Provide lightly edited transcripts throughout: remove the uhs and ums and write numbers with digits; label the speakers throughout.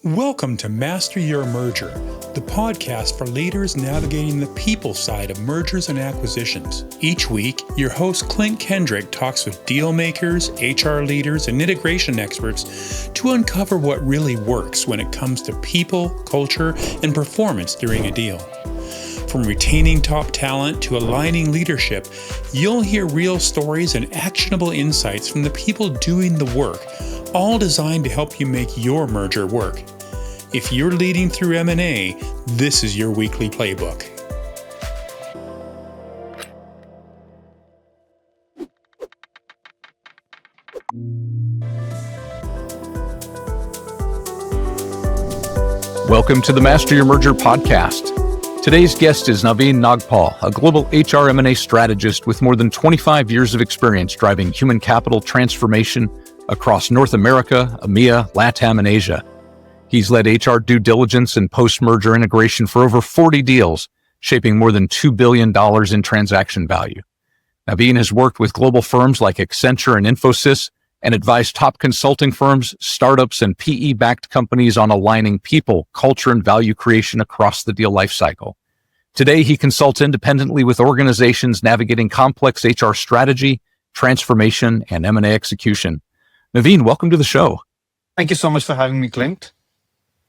Speaker 1: Welcome to Master Your Merger, the podcast for leaders navigating the people side of mergers and acquisitions. Each week, your host Klint Kendrick talks with deal makers, HR leaders, and integration experts to uncover what really works when it comes to people, culture, and performance during a deal. From retaining top talent to aligning leadership, you'll hear real stories and actionable insights from the people doing the work, all designed to help you make your merger work. If you're leading through M&A, this is your weekly playbook.
Speaker 2: Welcome to the Master Your Merger podcast. Today's guest is Naveen Nagpal, a global HR M&A strategist with more than 25 years of experience driving human capital transformation across North America, EMEA, LATAM, and Asia. He's led HR due diligence and post-merger integration for over 40 deals, shaping more than $2 billion in transaction value. Naveen has worked with global firms like Accenture and Infosys and advised top consulting firms, startups, and PE-backed companies on aligning people, culture, and value creation across the deal lifecycle. Today, he consults independently with organizations navigating complex HR strategy, transformation, and M&A execution. Naveen, welcome to the show.
Speaker 3: Thank you so much for having me, Klint.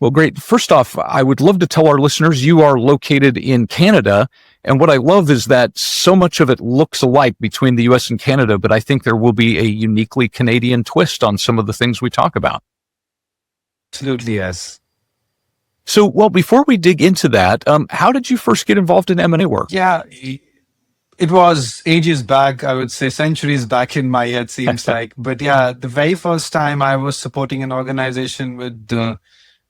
Speaker 2: Well, great. First off, I would love to tell our listeners you are located in Canada. And what I love is that so much of it looks alike between the US and Canada, but I think there will be a uniquely Canadian twist on some of the things we talk about.
Speaker 3: Absolutely, yes.
Speaker 2: So, well, before we dig into that, how did you first get involved in M&A work?
Speaker 3: Yeah, it was ages back, I would say centuries back in my head, seems like. But yeah, the very first time I was supporting an organization with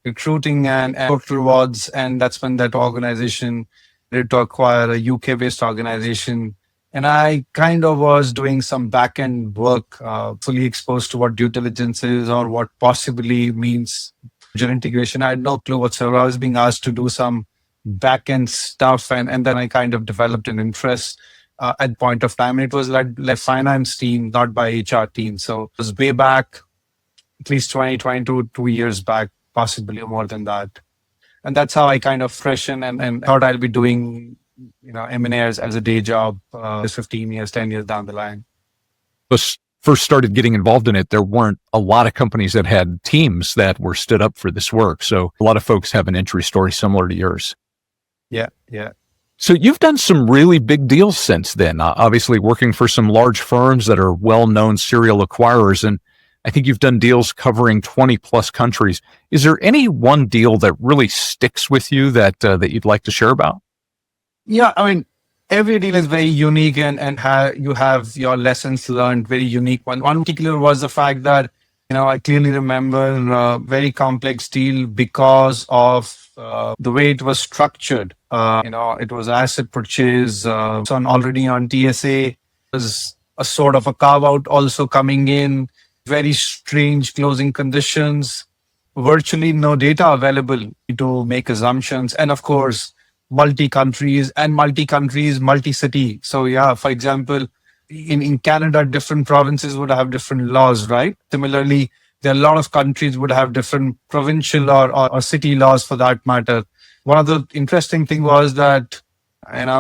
Speaker 3: recruiting and total rewards, and that's when that organization did to acquire a UK-based organization. And I kind of was doing some back-end work, fully exposed to what due diligence is or what possibly means merger integration. I had no clue whatsoever. I was being asked to do some back-end stuff, and then I kind of developed an interest at point of time. And it was like finance team, not by HR team. So it was way back, at least 22 years back, possibly more than that. And that's how I kind of freshen and thought I'll be doing, M&A as a day job 15 years, 10 years down the line.
Speaker 2: First started getting involved in it, there weren't a lot of companies that had teams that were stood up for this work. So a lot of folks have an entry story similar to yours.
Speaker 3: Yeah.
Speaker 2: So you've done some really big deals since then, obviously working for some large firms that are well-known serial acquirers. And I think you've done deals covering 20 plus countries. Is there any one deal that really sticks with you that you'd like to share about?
Speaker 3: Yeah, I mean, every deal is very unique and you have your lessons learned, very unique. One particular was the fact that, I clearly remember a very complex deal because of the way it was structured. It was asset purchase, already on TSA. There's a sort of a carve out also coming in. Very strange closing conditions, virtually no data available to make assumptions. And of course, multi-countries, multi-city. So yeah, for example, in Canada, different provinces would have different laws, right? Similarly, there are a lot of countries would have different provincial or city laws for that matter. One of the interesting thing was that, when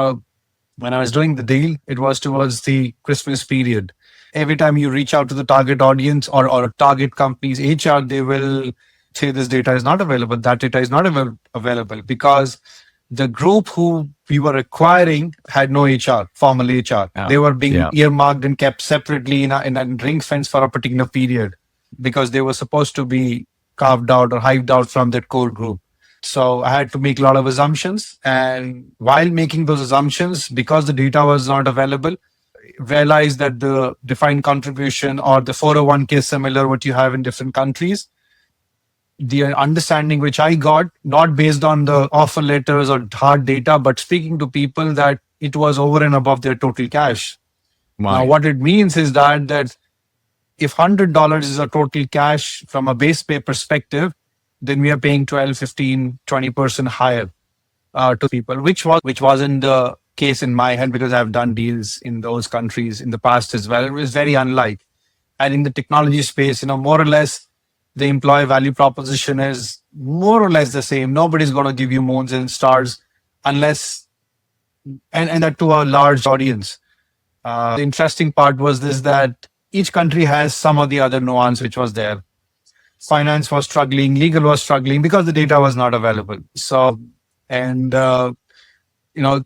Speaker 3: I was doing the deal, it was towards the Christmas period. Every time you reach out to the target audience or target company's HR, they will say this data is not available, that data is not available, because the group who we were acquiring had no HR, formal HR. Yeah. They were being earmarked and kept separately in a ring fence for a particular period because they were supposed to be carved out or hived out from that core group. So I had to make a lot of assumptions. And while making those assumptions, because the data was not available, realize that the defined contribution or the 401k is similar what you have in different countries. The understanding which I got, not based on the offer letters or hard data, but speaking to people, that it was over and above their total cash. Wow. Now, what it means is that if $100 is a total cash from a base pay perspective, then we are paying 12, 15, 20% higher to people, which wasn't the case in my hand because I've done deals in those countries in the past as well. It was very unlike. And in the technology space, more or less, the employee value proposition is more or less the same. Nobody's going to give you moons and stars unless, and that to a large audience. The interesting part was this, that each country has some of the other nuance which was there. Finance was struggling, legal was struggling because the data was not available. So, and, you know,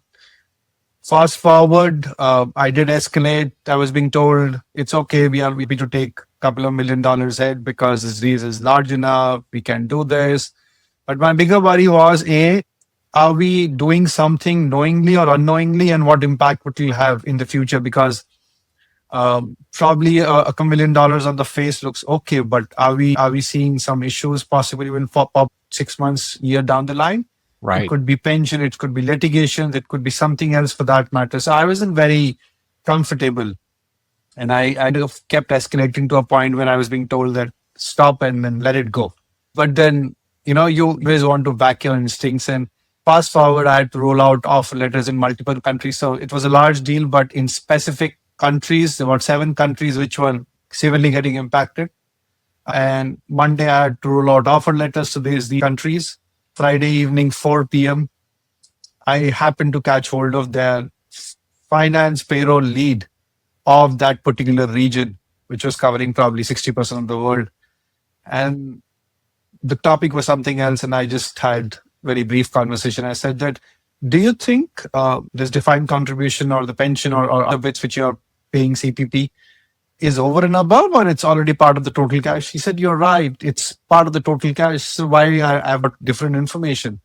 Speaker 3: fast forward, I did escalate. I was being told it's okay. We are happy to take a couple of $1 million head because this deal is large enough. We can do this. But my bigger worry was, are we doing something knowingly or unknowingly, and what impact it will have in the future? Because probably a $1 million on the face looks okay, but are we seeing some issues possibly will pop up 6 months, year down the line?
Speaker 2: Right.
Speaker 3: It could be pension, it could be litigation, it could be something else for that matter. So I wasn't very comfortable. And I kept escalating to a point when I was being told that stop and then let it go. But then, you always want to back your instincts. And fast forward, I had to roll out offer letters in multiple countries. So it was a large deal, but in specific countries, about 7 countries which were severely getting impacted. And Monday, I had to roll out offer letters to these countries. Friday evening, 4 p.m., I happened to catch hold of their finance payroll lead of that particular region, which was covering probably 60% of the world. And the topic was something else. And I just had very brief conversation. I said that, do you think this defined contribution or the pension or other bits which you're paying CPP is over and above, or it's already part of the total cash? He said, you're right. It's part of the total cash. So why I've got different information?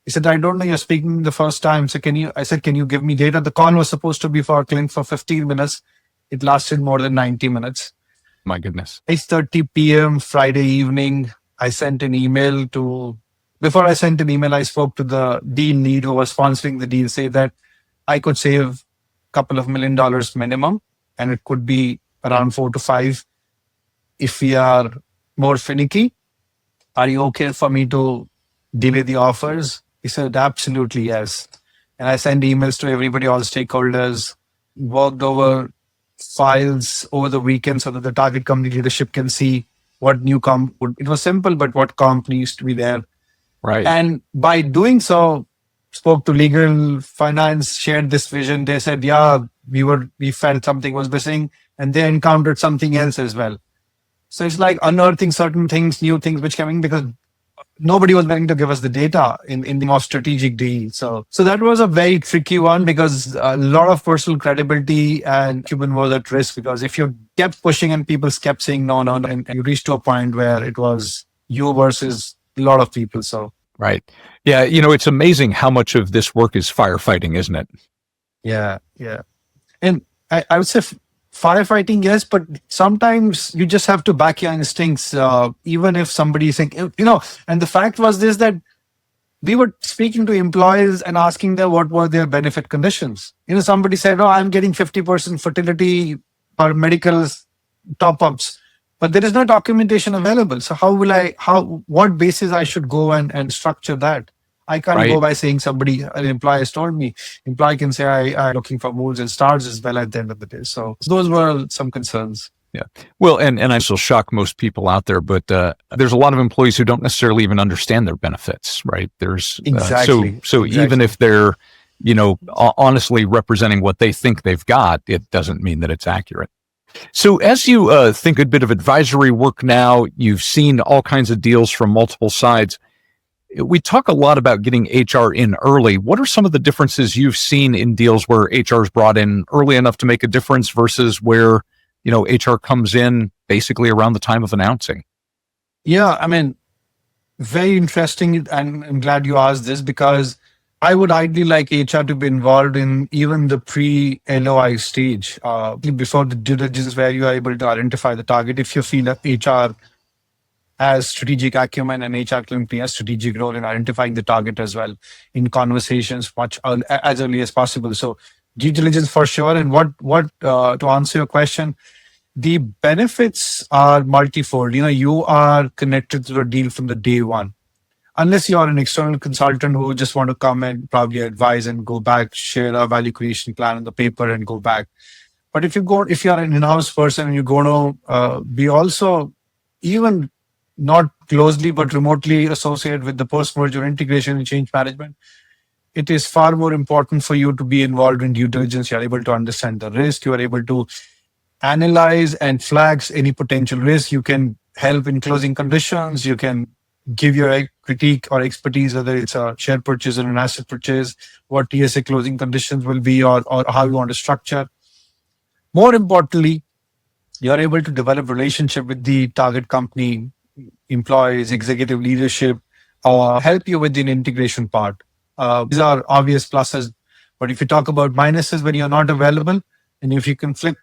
Speaker 3: He said, I don't know. You're speaking the first time. So I said, can you give me data? The call was supposed to be for Klint for 15 minutes. It lasted more than 90 minutes.
Speaker 2: My goodness.
Speaker 3: 8:30 p.m. Friday evening, I sent an email before I sent an email, I spoke to the deal lead who was sponsoring the deal, say that I could save a couple of $1 million minimum, and it could be around 4 to 5 if we are more finicky. Are you okay for me to delay the offers? He said, absolutely, yes. And I sent emails to everybody, all stakeholders, worked over files over the weekend so that the target company leadership can see what new comp would. It was simple, but what comp needs to be there.
Speaker 2: Right.
Speaker 3: And by doing so, spoke to legal, finance, shared this vision. They said, yeah, we felt something was missing, and they encountered something else as well. So it's like unearthing certain things, new things which coming, because nobody was willing to give us the data in the more strategic deal. So that was a very tricky one, because a lot of personal credibility and human was at risk, because if you kept pushing and people kept saying no, and you reached to a point where it was you versus a lot of people. So
Speaker 2: right. Yeah. It's amazing how much of this work is firefighting, isn't it?
Speaker 3: yeah. And I would say firefighting, yes, but sometimes you just have to back your instincts, even if somebody is saying, and the fact was this, that we were speaking to employees and asking them what were their benefit conditions. Somebody said, oh, I'm getting 50% fertility or medical top-ups, but there is no documentation available. So what basis I should go and structure that? I can't go by saying an employee has told me. Employee can say, I'm looking for moons and stars as well at the end of the day. So those were some concerns.
Speaker 2: Yeah. Well, and I still shock most people out there, but there's a lot of employees who don't necessarily even understand their benefits, right? There's
Speaker 3: exactly.
Speaker 2: So even if they're, honestly representing what they think they've got, it doesn't mean that it's accurate. So as you think a bit of advisory work now, you've seen all kinds of deals from multiple sides. We talk a lot about getting HR in early. What are some of the differences you've seen in deals where HR is brought in early enough to make a difference versus where, HR comes in basically around the time of announcing?
Speaker 3: Yeah, very interesting. And I'm glad you asked this, because I would ideally like HR to be involved in even the pre-LOI stage, before the due diligence, where you are able to identify the target. If you feel that HR has strategic acumen and HR can play a strategic role in identifying the target as well in conversations as early as possible. So due diligence for sure. And what to answer your question, the benefits are multifold. You are connected to the deal from the day one. Unless you are an external consultant who just want to come and probably advise and go back, share a value creation plan on the paper and go back. But if you are an in-house person and you're going to be also even not closely but remotely associated with the post-merger integration and change management, it is far more important for you to be involved in due diligence. You're able to understand the risk. You are able to analyze and flags any potential risk. You can help in closing conditions. You can give your critique or expertise, whether it's a share purchase or an asset purchase, what TSA closing conditions will be, or how you want to structure. More importantly, you're able to develop relationship with the target company, employees, executive leadership, or help you with the integration part. These are obvious pluses. But if you talk about minuses when you're not available, and if you conflict,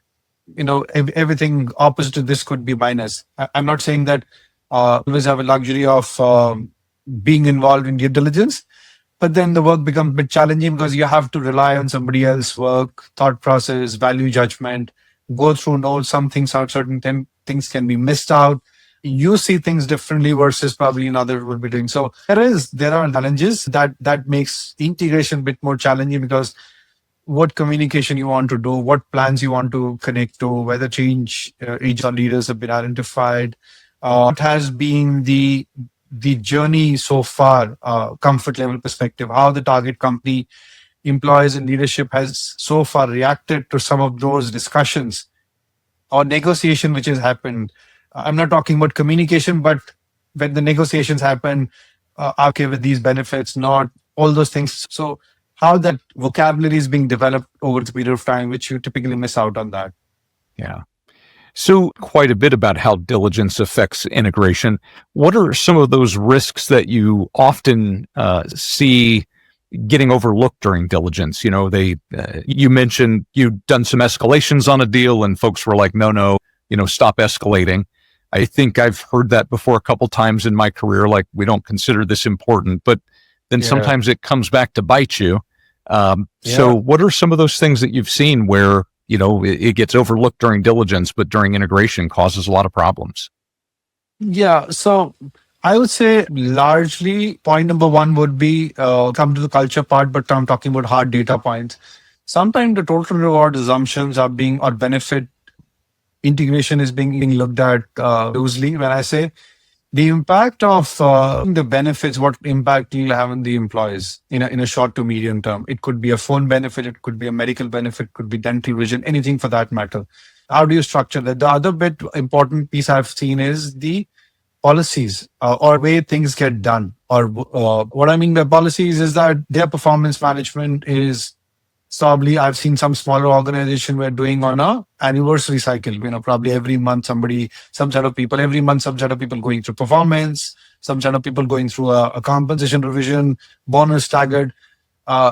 Speaker 3: everything opposite to this could be minus. I'm not saying that always have a luxury of being involved in due diligence, but then the work becomes a bit challenging because you have to rely on somebody else's work, thought process, value judgment, go through notes. Some things are certain things can be missed out. You see things differently versus probably another will be doing. So there are challenges that makes integration a bit more challenging, because what communication you want to do, what plans you want to connect to, whether change HR leaders have been identified, what has been the journey so far, comfort level perspective, how the target company, employees and leadership has so far reacted to some of those discussions or negotiation which has happened. I'm not talking about communication, but when the negotiations happen, okay, with these benefits, not all those things. So how that vocabulary is being developed over the period of time, which you typically miss out on that.
Speaker 2: Yeah. So quite a bit about how diligence affects integration. What are some of those risks that you often see getting overlooked during diligence? You mentioned you'd done some escalations on a deal and folks were like, no, stop escalating. I think I've heard that before a couple times in my career, like, we don't consider this important, but then sometimes it comes back to bite you. So what are some of those things that you've seen where, it gets overlooked during diligence, but during integration causes a lot of problems?
Speaker 3: Yeah. So I would say largely point number one would be come to the culture part, but I'm talking about hard data points. Sometimes the total reward assumptions are being, or benefit integration is being looked at loosely. When I say the impact of the benefits, what impact you have on the employees in a short to medium term. It could be a phone benefit, it could be a medical benefit, could be dental vision, anything for that matter. How do you structure that? The other bit important piece I've seen is the policies or way things get done. Or what I mean by policies is that their performance management is probably, I've seen some smaller organization we're doing on a anniversary cycle, probably every month every month, some set of people going through performance, some set of people going through a compensation revision, bonus staggered,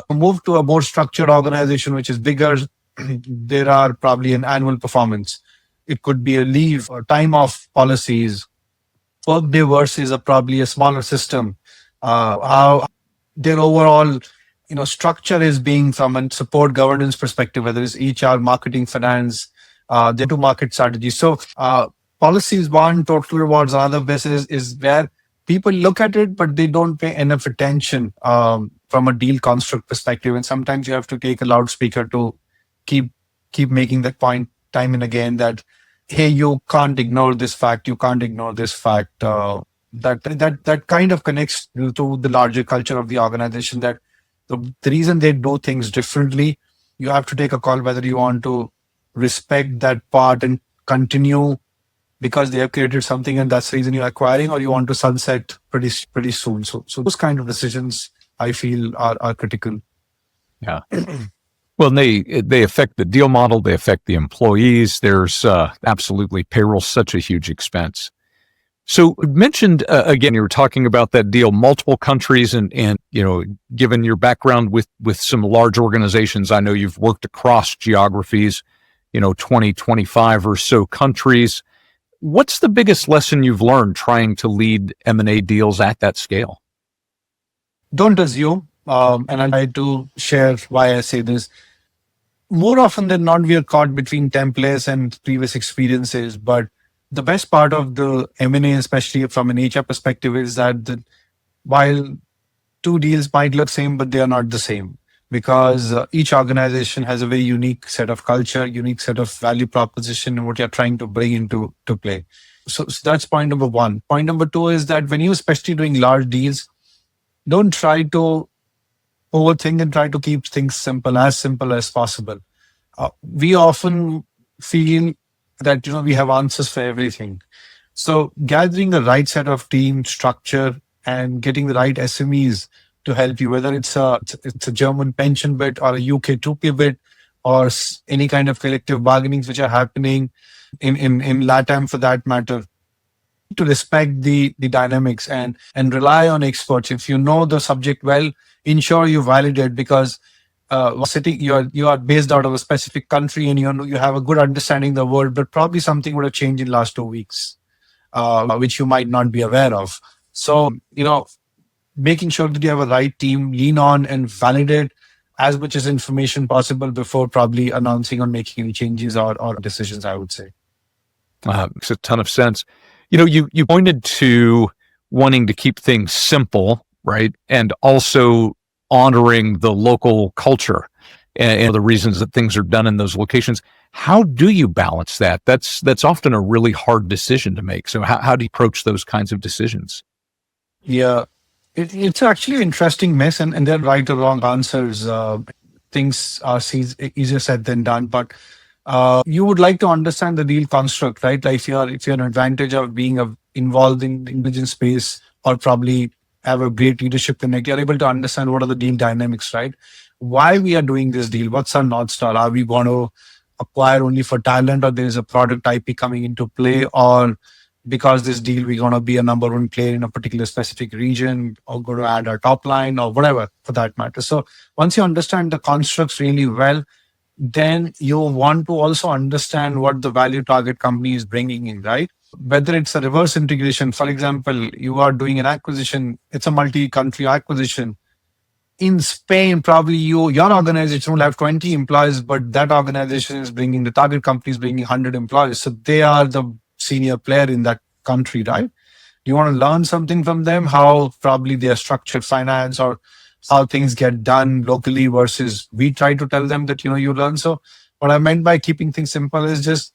Speaker 3: move to a more structured organization, which is bigger. There are probably an annual performance. It could be a leave or time off policies. Workday versus probably a smaller system. How their overall structure is being from a support governance perspective, whether it's HR, marketing, finance, their to market strategy. So policies one, total rewards other basis is where people look at it, but they don't pay enough attention from a deal construct perspective. And sometimes you have to take a loudspeaker to keep making that point time and again that, hey, you can't ignore this fact. You can't ignore this fact. That kind of connects to the larger culture of the organization, that the reason they do things differently, you have to take a call whether you want to respect that part and continue because they have created something and that's the reason you're acquiring, or you want to sunset pretty soon. So those kind of decisions I feel are critical.
Speaker 2: Yeah. Well, they affect the deal model. They affect the employees. There's absolutely payroll, such a huge expense. So you mentioned, again, you were talking about that deal, multiple countries and given your background with some large organizations, I know you've worked across geographies, 20, 25 or so countries. What's the biggest lesson you've learned trying to lead M&A deals at that scale?
Speaker 3: Don't assume, and I try to share why I say this. More often than not, we are caught between templates and previous experiences, but the best part of the M&A, especially from an HR perspective, is that while two deals might look same, but they are not the same, because each organization has a very unique set of culture, unique set of value proposition, and what you're trying to bring into play. So that's point number one. Point number two is that when you especially doing large deals, don't try to overthink and try to keep things simple as possible. We often feel that we have answers for everything. So gathering the right set of team structure and getting the right SMEs to help you, whether it's a German pension bit or a UK 2P bit or any kind of collective bargainings which are happening in LATAM for that matter, to respect the dynamics and rely on experts. If you know the subject well, ensure you validate, because sitting you are based out of a specific country and you have a good understanding of the world, but probably something would have changed in the last 2 weeks, which you might not be aware of. So making sure that you have a right team, lean on and validate as much as information possible before probably announcing or making any changes or decisions, I would say.
Speaker 2: Makes a ton of sense. You pointed to wanting to keep things simple, right? And also honoring the local culture and the reasons that things are done in those locations. How do you balance that? That's often a really hard decision to make. So how do you approach those kinds of decisions?
Speaker 3: Yeah, it's actually an interesting mess, and there are right or wrong answers. Things are easier said than done, but you would like to understand the deal construct, right? Like if you're an advantage of being involved in the intelligence space, or probably have a great leadership connect, you're able to understand what are the deal dynamics, right? Why we are doing this deal? What's our North Star? Are we going to acquire only for talent, or there is a product IP coming into play, or because this deal we're going to be a number one player in a particular specific region, or going to add our top line, or whatever for that matter. So once you understand the constructs really well, then you want to also understand what the value target company is bringing in, right? Whether it's a reverse integration, for example, you are doing an acquisition, it's a multi-country acquisition. In Spain, probably your organization will have 20 employees, but that organization is bringing, the target company is bringing 100 employees. So they are the senior player in that country, right? You want to learn something from them, how probably they are structured finance, or how things get done locally versus we try to tell them that, you learn. So what I meant by keeping things simple is just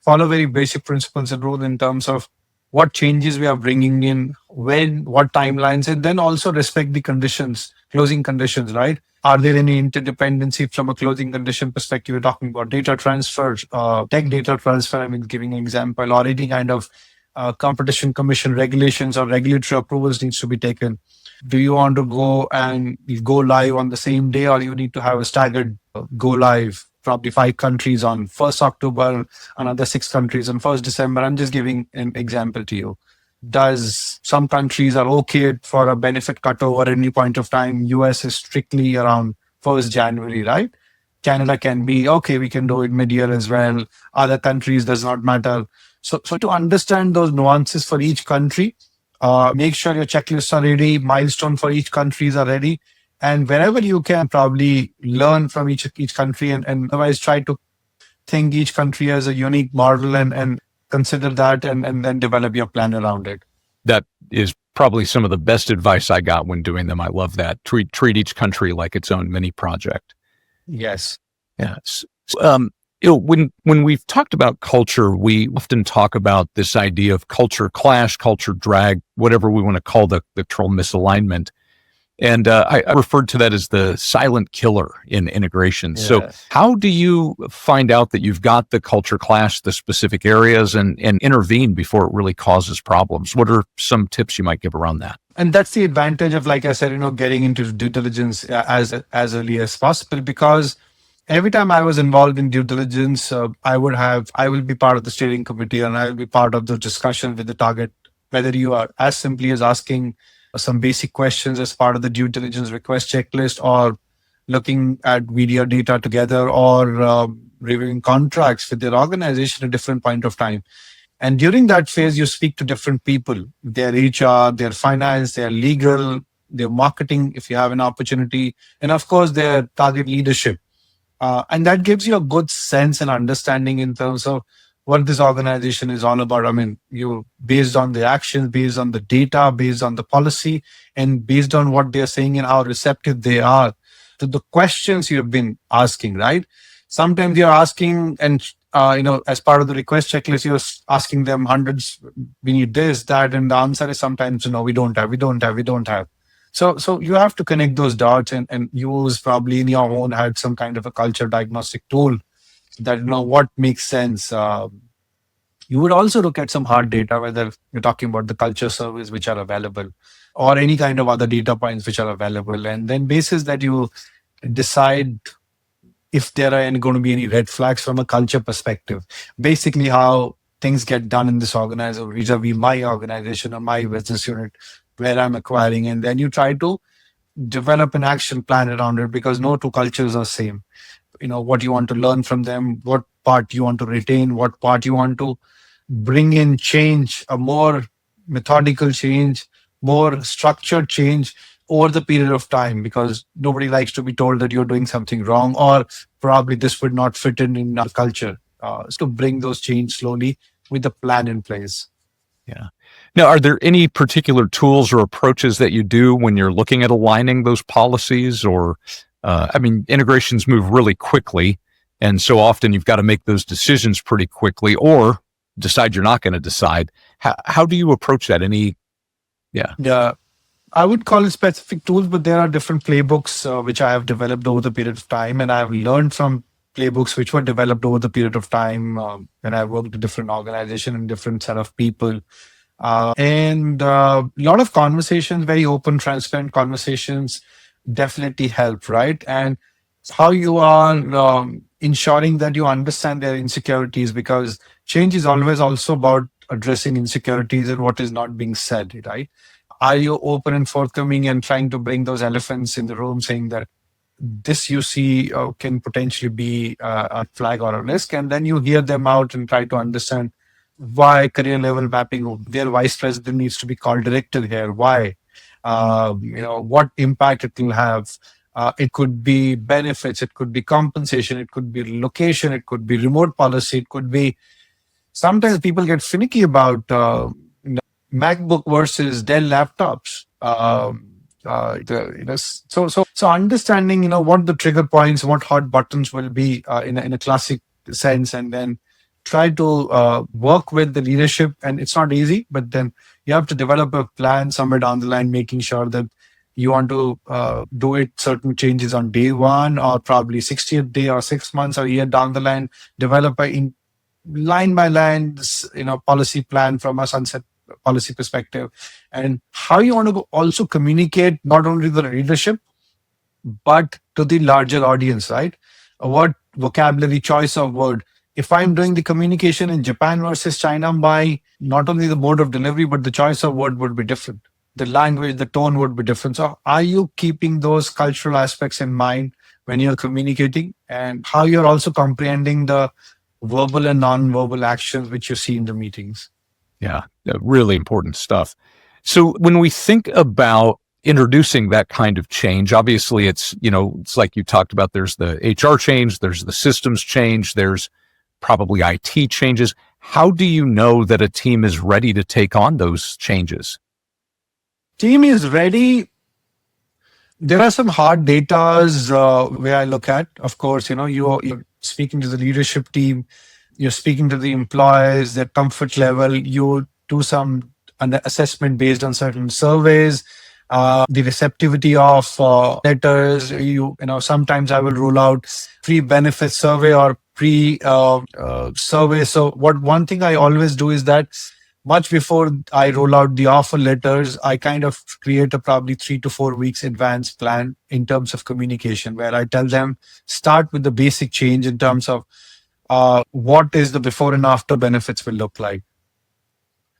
Speaker 3: follow very basic principles and rules in terms of what changes we are bringing in, when, what timelines, and then also respect the conditions, closing conditions, right? Are there any interdependency from a closing condition perspective? We're talking about data transfer, tech data transfer, I mean, giving an example, or any kind of competition commission regulations or regulatory approvals needs to be taken. Do you want to go and go live on the same day, or you need to have a staggered go live? Probably 5 countries on 1st October, another 6 countries on 1st December. I'm just giving an example to you. Does some countries are okay for a benefit cutover at any point of time? US is strictly around 1st January, right? Canada can be, okay, we can do it mid-year as well. Other countries does not matter. So to understand those nuances for each country, make sure your checklists are ready, milestone for each countries are ready. And wherever you can, probably learn from each country, and otherwise try to think each country as a unique model, and consider that, and then develop your plan around it.
Speaker 2: That is probably some of the best advice I got when doing them. I love that. Treat each country like its own mini project.
Speaker 3: Yes.
Speaker 2: Yes. When we've talked about culture, we often talk about this idea of culture clash, culture drag, whatever we want to call the cultural misalignment. And I referred to that as the silent killer in integration. Yes. So how do you find out that you've got the culture clash, the specific areas, and intervene before it really causes problems? What are some tips you might give around that?
Speaker 3: And that's the advantage of, like I said, getting into due diligence as early as possible, because every time I was involved in due diligence, I will be part of the steering committee, and I will be part of the discussion with the target, whether you are as simply as asking some basic questions as part of the due diligence request checklist, or looking at video data together, or reviewing contracts with their organization at a different point of time. And during that phase, you speak to different people, their HR, their finance, their legal, their marketing, if you have an opportunity, and of course, their target leadership. And that gives you a good sense and understanding in terms of what this organization is all about. I mean, you based on the actions, based on the data, based on the policy, and based on what they're saying and how receptive they are to the questions you've been asking, right? Sometimes you're asking and as part of the request checklist, you're asking them hundreds, we need this, that, and the answer is sometimes, no, we don't have. So you have to connect those dots and use probably in your own head some kind of a culture diagnostic tool that, what makes sense. You would also look at some hard data, whether you're talking about the culture surveys which are available or any kind of other data points which are available. And then basis that you decide if there are going to be any red flags from a culture perspective. Basically, how things get done in this organization vis-a-vis my organization or my business unit where I'm acquiring. And then you try to develop an action plan around it because no two cultures are same. What you want to learn from them, what part you want to retain, what part you want to bring in change, a more methodical change, more structured change over the period of time, because nobody likes to be told that you're doing something wrong or probably this would not fit in our culture. So to bring those change slowly with a plan in place.
Speaker 2: Yeah. Now, are there any particular tools or approaches that you do when you're looking at aligning those policies? Or, integrations move really quickly, and so often you've got to make those decisions pretty quickly, or decide you're not going to decide. How do you approach that?
Speaker 3: Yeah, I would call it specific tools, but there are different playbooks which I have developed over the period of time, and I have learned from playbooks which were developed over the period of time when I worked with different organizations and different set of people. And a lot of conversations, very open, transparent conversations definitely help, right? And how you are ensuring that you understand their insecurities, because change is always also about addressing insecurities and what is not being said, right? Are you open and forthcoming and trying to bring those elephants in the room, saying that this you see can potentially be a flag or a risk, and then you hear them out and try to understand why career level mapping, their vice president needs to be called director here. Why? What impact it will have. It could be benefits, it could be compensation, it could be location, it could be remote policy, it could be. Sometimes people get finicky about MacBook versus Dell laptops. So understanding, what the trigger points, what hot buttons will be in a classic sense, and then try to work with the leadership. And it's not easy, but then you have to develop a plan somewhere down the line, making sure that you want to do it certain changes on day one, or probably 60th day, or 6 months or a year down the line. Develop a line by line, policy plan from a sunset policy perspective, and how you want to also communicate not only to the leadership but to the larger audience, right? What vocabulary, choice of word. If I'm doing the communication in Japan versus China, by not only the mode of delivery but the choice of word would be different. The language, the tone would be different. So are you keeping those cultural aspects in mind when you're communicating, and how you're also comprehending the verbal and non-verbal actions which you see in the meetings?
Speaker 2: Yeah, really important stuff. So when we think about introducing that kind of change, obviously it's like you talked about, there's the HR change, there's the systems change, there's probably IT changes. How do you know that a team is ready to take on those changes?
Speaker 3: Team is ready. There are some hard datas where I look at. Of course, you're speaking to the leadership team, you're speaking to the employees, their comfort level. You do an assessment based on certain surveys, the receptivity of letters. Sometimes I will rule out free benefits survey or pre-survey. So one thing I always do is that much before I roll out the offer letters, I kind of create a probably 3 to 4 weeks advance plan in terms of communication, where I tell them start with the basic change in terms of what is the before and after benefits will look like,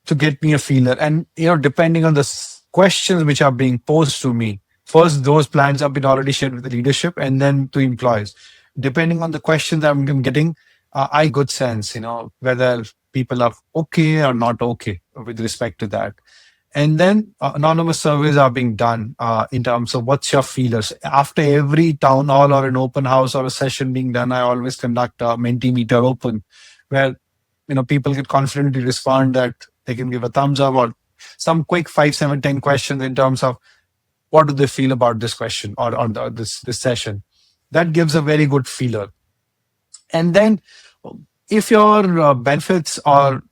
Speaker 3: to get me a feeler. And depending on the questions which are being posed to me, first those plans have been already shared with the leadership and then to employees. Depending on the questions I'm getting, I good sense whether people are okay or not okay with respect to that. And then anonymous surveys are being done in terms of what's your feelers. After every town hall or an open house or a session being done, I always conduct a Mentimeter open, where people can confidently respond that they can give a thumbs up or some quick 5, 7, 10 questions in terms of what do they feel about this question or this session. That gives a very good feeler. And then if your benefits or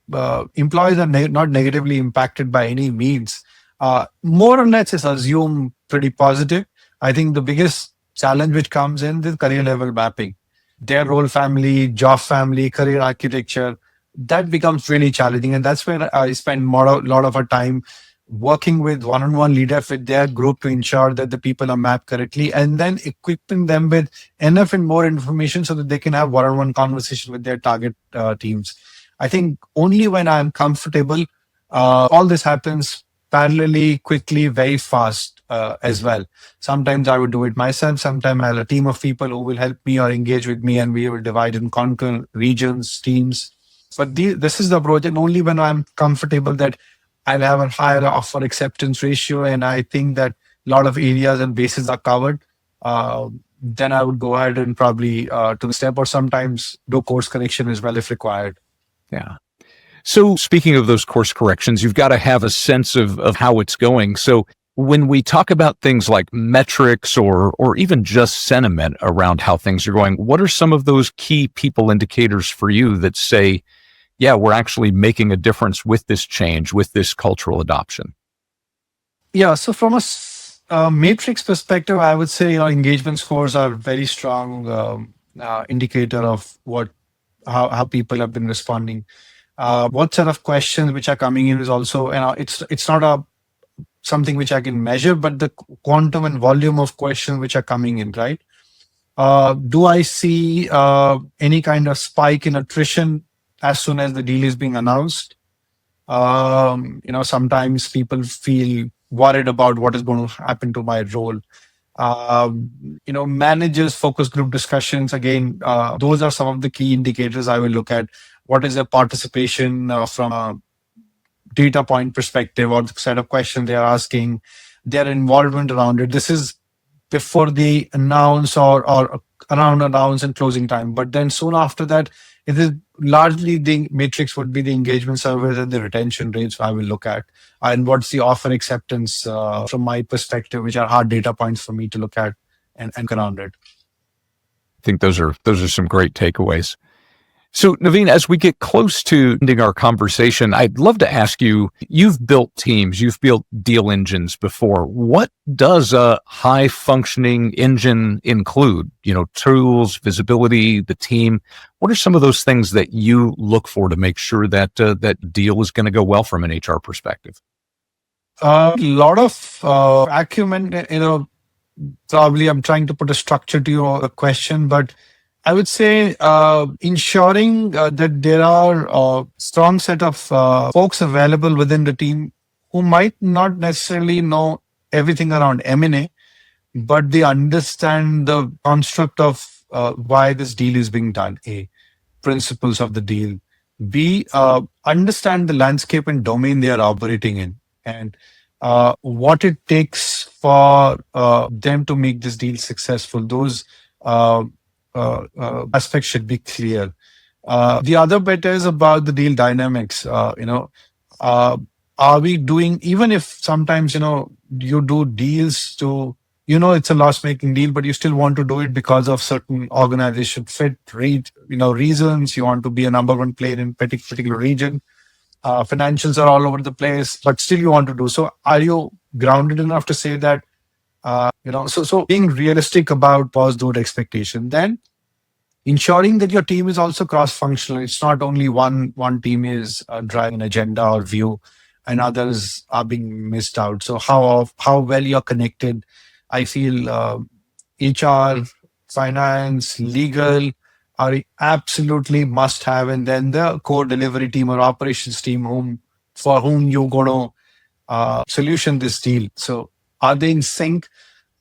Speaker 3: employees are not negatively impacted by any means, more or less is assumed pretty positive. I think the biggest challenge which comes in is career level mapping, their role family, job family, career architecture. That becomes really challenging, and that's where I spend lot of our time working with one-on-one leaders with their group to ensure that the people are mapped correctly, and then equipping them with enough and more information so that they can have one-on-one conversation with their target teams. I think only when I'm comfortable, all this happens parallelly, quickly, very fast as well. Sometimes I would do it myself. Sometimes I have a team of people who will help me or engage with me, and we will divide and conquer regions, teams. But this is the approach, and only when I'm comfortable that I'll have a higher offer acceptance ratio, and I think that a lot of areas and bases are covered. Then I would go ahead and probably to the step, or sometimes do course correction as well if required.
Speaker 2: Yeah. So speaking of those course corrections, you've got to have a sense of how it's going. So when we talk about things like metrics or even just sentiment around how things are going, what are some of those key people indicators for you that say, yeah, we're actually making a difference with this change, with this cultural adoption?
Speaker 3: Yeah, so from a matrix perspective, I would say engagement scores are very strong indicator of how people have been responding. What set of questions which are coming in is also, it's not a something which I can measure, but the quantum and volume of questions which are coming in, right? Do I see any kind of spike in attrition as soon as the deal is being announced? Sometimes people feel worried about what is going to happen to my role. Managers focus group discussions, again, those are some of the key indicators I will look at. What is their participation from a data point perspective, or the set of questions they are asking, their involvement around it. This is before they announce or around announce and closing time. But then soon after that, it is largely the matrix would be the engagement surveys and the retention rates I will look at. And what's the offer acceptance from my perspective, which are hard data points for me to look at and around it.
Speaker 2: I think those are some great takeaways. So Naveen, as we get close to ending our conversation, I'd love to ask you, you've built teams, you've built deal engines before. What does a high functioning engine include? Tools, visibility, the team. What are some of those things that you look for to make sure that that deal is going to go well from an HR perspective?
Speaker 3: A lot of acumen, probably I'm trying to put a structure to your question, but I would say ensuring that there are a strong set of folks available within the team who might not necessarily know everything around M&A, but they understand the construct of why this deal is being done. A, principles of the deal. B, understand the landscape and domain they are operating in, and what it takes for them to make this deal successful. Those aspects should be clear. The other bit is about the deal dynamics. Are we doing, even if sometimes, you do deals to, it's a loss making deal, but you still want to do it because of certain organization fit, reasons. You want to be a number one player in particular region. Financials are all over the place, but still you want to do. So are you grounded enough to say that, so being realistic about past those expectations, then ensuring that your team is also cross-functional. It's not only one team is driving an agenda or view and others are being missed out. So how well you're connected. I feel HR, finance, legal are absolutely must have, and then the core delivery team or operations team for whom you're going to solution this deal. So are they in sync?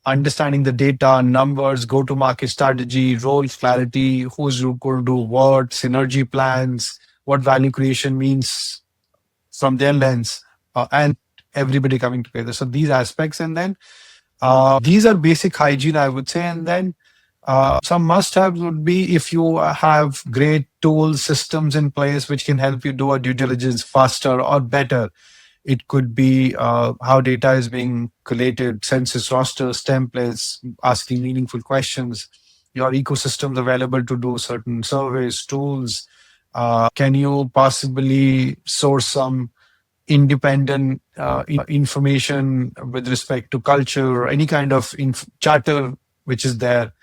Speaker 3: Understanding the data, numbers, go-to-market strategy, roles clarity, who's going to do what, synergy plans, what value creation means from their lens, and everybody coming together. So these aspects, and then these are basic hygiene, I would say. And then some must-haves would be if you have great tools, systems in place which can help you do a due diligence faster or better. It could be how data is being collated, census rosters, templates, asking meaningful questions, your ecosystems available to do certain surveys, tools, Can you possibly source some independent information with respect to culture or any kind of charter which is there?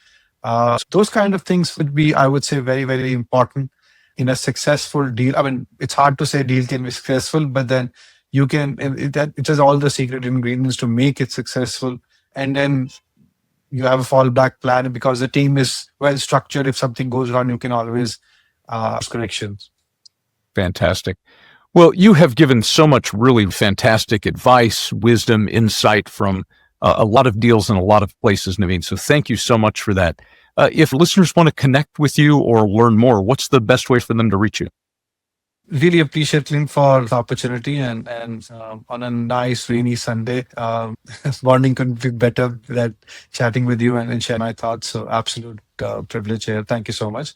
Speaker 3: Those kind of things would be, I would say, very, very important in a successful deal. I mean, it's hard to say deal can be successful, but then you can, it has all the secret ingredients to make it successful. And then you have a fallback plan because the team is well structured. If something goes wrong, you can always ask corrections.
Speaker 2: Fantastic. Well, you have given so much really fantastic advice, wisdom, insight from a lot of deals in a lot of places, Naveen. So thank you so much for that. If listeners want to connect with you or learn more, what's the best way for them to reach you?
Speaker 3: Really appreciate Clint for the opportunity and on a nice rainy Sunday. Morning couldn't be better than chatting with you and share my thoughts. So absolute privilege here. Thank you so much.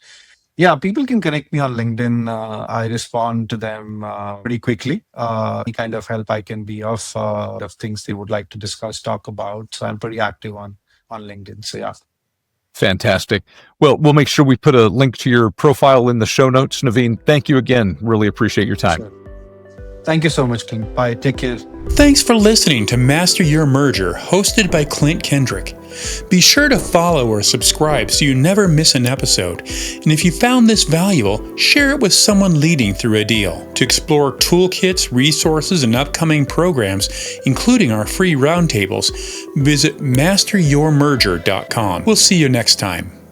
Speaker 3: Yeah, people can connect me on LinkedIn. I respond to them pretty quickly. Any kind of help I can be of things they would like to discuss, talk about. So I'm pretty active on LinkedIn. So yeah.
Speaker 2: Fantastic. Well, we'll make sure we put a link to your profile in the show notes. Naveen, thank you again. Really appreciate your time.
Speaker 3: Sure. Thank you so much, Clint. Bye. Take care.
Speaker 1: Thanks for listening to Master Your Merger, hosted by Klint Kendrick. Be sure to follow or subscribe so you never miss an episode. And if you found this valuable, share it with someone leading through a deal. To explore toolkits, resources, and upcoming programs, including our free roundtables, visit masteryourmerger.com. We'll see you next time.